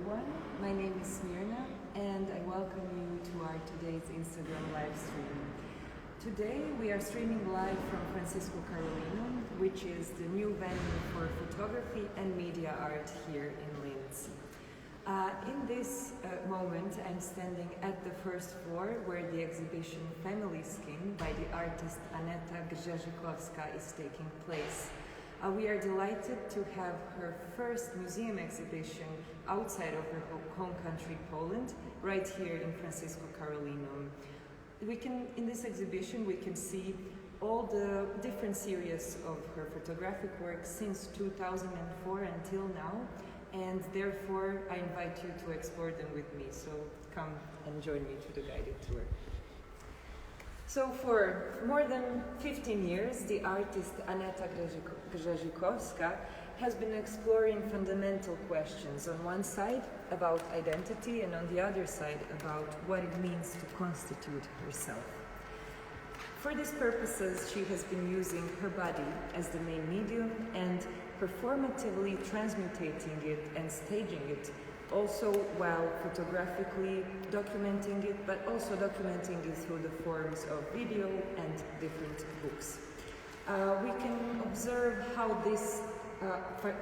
everyone. My name is Smirna and I welcome you to our today's Instagram live stream. Today we are streaming live from Francisco Carolinum, which is the new venue for photography and media art here in Linz. In this moment I'm standing at the first floor where the exhibition Family Skin by the artist Aneta Grzeszykowska is taking place. We are delighted to have her first museum exhibition outside of her home country, Poland, right here in Francisco Carolinum. In this exhibition we can see all the different series of her photographic work since 2004 until now, and therefore I invite you to explore them with me, so come and join me to the guided tour. So for more than 15 years, the artist Aneta Grzeszykowska has been exploring fundamental questions, on one side about identity and on the other side about what it means to constitute herself. For these purposes, she has been using her body as the main medium and performatively transmutating it and staging it, also while photographically documenting it, but also documenting it through the forms of video and different books. We can observe how this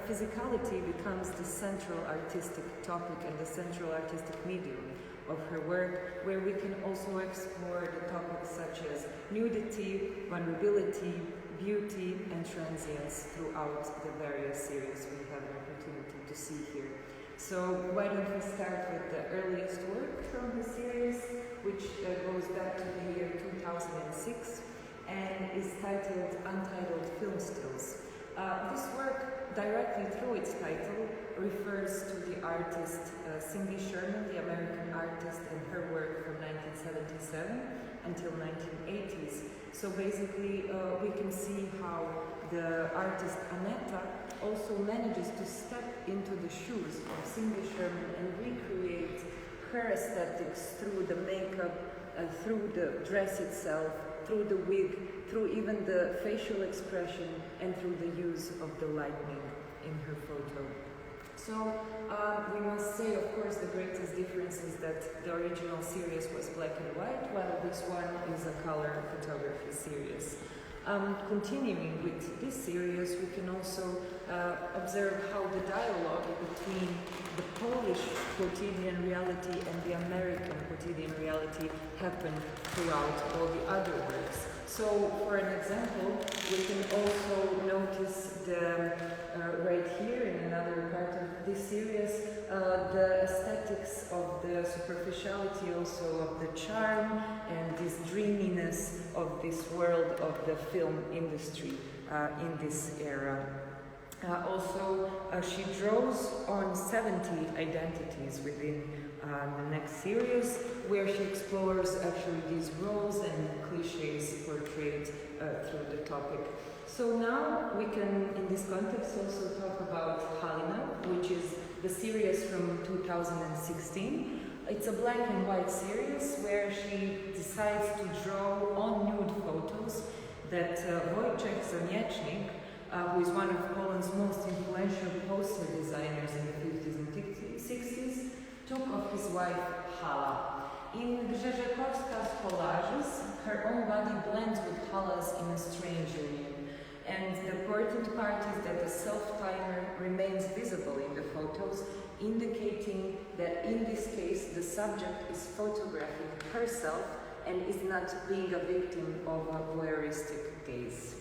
physicality becomes the central artistic topic and the central artistic medium of her work, where we can also explore the topics such as nudity, vulnerability, beauty, and transience throughout the various series we have an opportunity to see here. So why don't we start with the earliest work from the series, which goes back to the year 2006 and is titled Untitled Film Stills. This work, directly through its title, refers to the artist Cindy Sherman, the American artist, and her work from 1977 until 1980s. So basically we can see how the artist Aneta also manages to step into the shoes of Cindy Sherman and recreate her aesthetics through the makeup, through the dress itself, through the wig, through even the facial expression, and through the use of the lighting in her photo. So we must say, of course, the greatest difference is that the original series was black and white, while this one is a color photography series. Continuing with this series, we can also observe how the dialogue between the Polish quotidian reality and the American quotidian reality happen throughout all the other works. So, for an example, we can also notice right here in another part of this series, the aesthetics of the superficiality, also of the charm and this dreaminess of this world of the film industry in this era. Also, she draws on 70 identities within the next series, where she explores actually these roles and cliches portrayed through the topic. So now we can, in this context, also talk about Halina, which is the series from 2016. It's a black and white series where she decides to draw on nude photos that Wojciech Zoniecznik, who is one of Poland's most influential poster designers in the 50s and 60s, took of his wife Hala. In Grzeszykowska's collages, her own body blends with Hala's in a strange union. And the important part is that the self-timer remains visible in the photos, indicating that in this case the subject is photographing herself and is not being a victim of a voyeuristic gaze.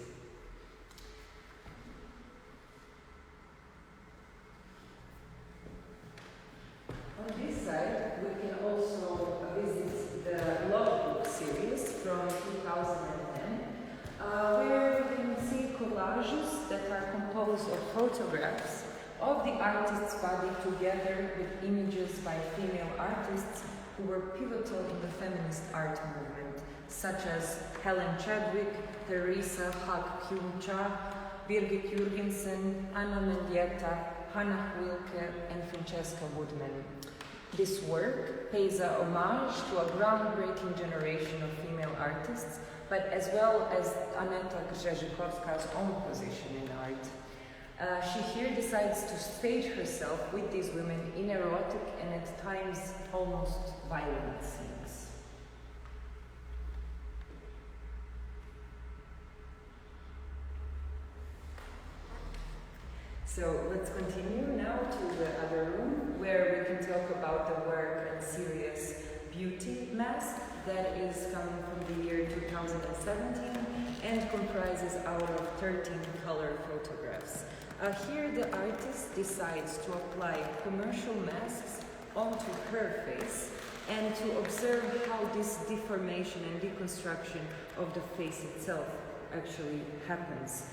On this side, we can also visit the logbook series from 2010, where we can see collages that are composed of photographs of the artist's body together with images by female artists who were pivotal in the feminist art movement, such as Helen Chadwick, Teresa Hack-Kyung-cha, Birgit Jürgensen, Anna Mendieta, Hannah Wilke, and Francesca Woodman. This work pays a homage to a groundbreaking generation of female artists, but as well as Aneta Grzeszykowska's own position in art. She here decides to stage herself with these women in erotic and at times almost violent scenes. So let's continue now to the other room, where we can talk about the work and serious beauty mask that is coming from the year 2017 and comprises out of 13 color photographs. Here the artist decides to apply commercial masks onto her face and to observe how this deformation and deconstruction of the face itself actually happens.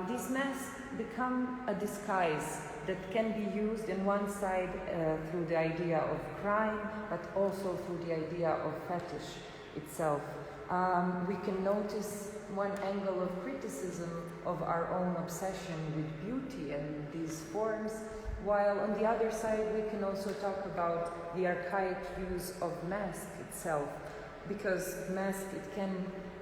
These masks become a disguise that can be used on one side through the idea of crime, but also through the idea of fetish itself. We can notice one angle of criticism of our own obsession with beauty and these forms, while on the other side we can also talk about the archaic use of mask itself, because mask, it can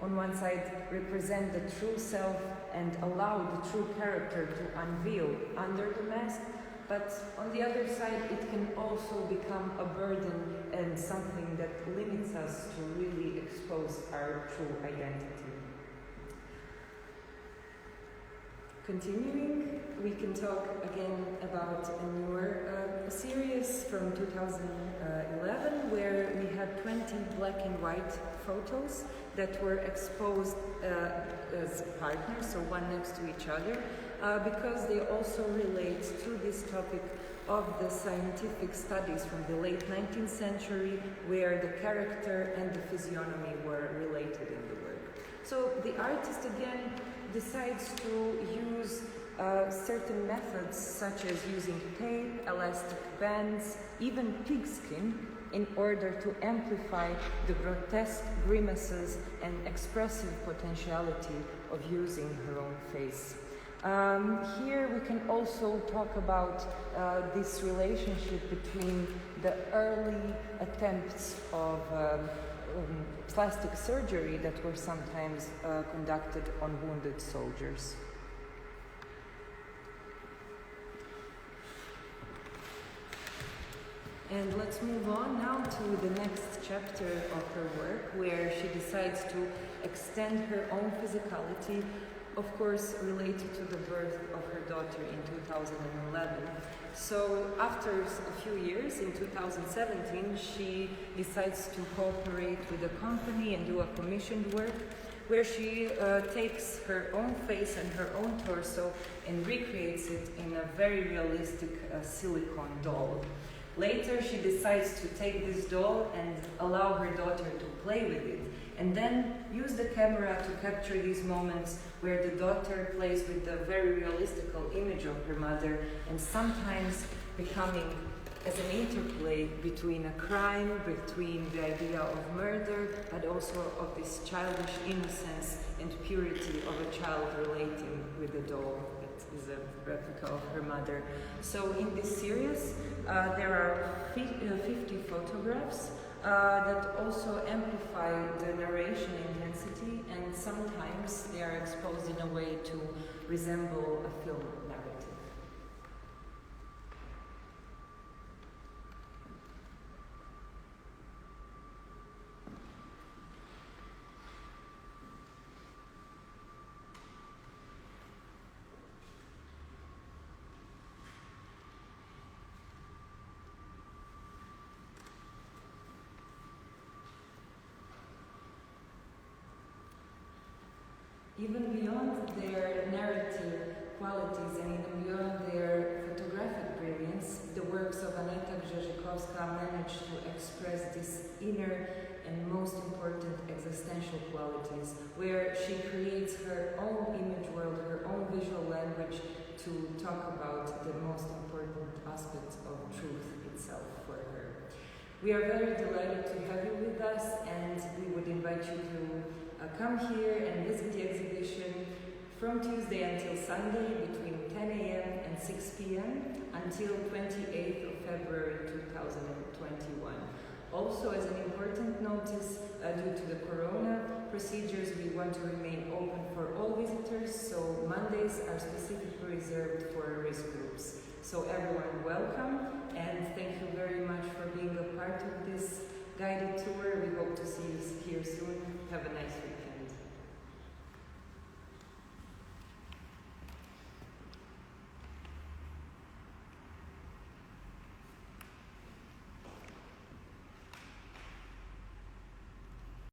on one side represent the true self and allow the true character to unveil under the mask, but on the other side it can also become a burden and something that limits us to really expose our true identity. Continuing, we can talk again about a newer series from 2011, where we had 20 black and white photos that were exposed as partners, so one next to each other, because they also relate to this topic of the scientific studies from the late 19th century, where the character and the physiognomy were related in the work. So the artist again decides to use certain methods, such as using tape, elastic bands, even pigskin, in order to amplify the grotesque grimaces and expressive potentiality of using her own face. Here we can also talk about this relationship between the early attempts of plastic surgery that were sometimes conducted on wounded soldiers. And let's move on now to the next chapter of her work, where she decides to extend her own physicality, of course related to the birth of her daughter in 2011. So after a few years, in 2017, she decides to cooperate with a company and do a commissioned work, where she takes her own face and her own torso and recreates it in a very realistic silicone doll. Later, she decides to take this doll and allow her daughter to play with it, and then use the camera to capture these moments where the daughter plays with the very realistical image of her mother, and sometimes becoming as an interplay between a crime, between the idea of murder, but also of this childish innocence and purity of a child relating with a doll that is a replica of her mother. So in this series, there are 50 photographs that also amplify the narration intensity, and sometimes they are exposed in a way to resemble a film narrative. Even beyond their narrative qualities and even beyond their photographic brilliance, the works of Aneta Grzeszykowska managed to express this inner and most important existential qualities, where she creates her own image world, her own visual language to talk about the most important aspects of truth itself for her. We are very delighted to have you with us, and we would invite you to come here and visit the exhibition from Tuesday until Sunday between 10 a.m. and 6 p.m. until 28th of February 2021. Also, as an important notice, due to the corona procedures, we want to remain open for all visitors, so Mondays are specifically reserved for risk groups. So everyone, welcome, and thank you very much for being a part of this guided tour. We hope to see you here soon. Have a nice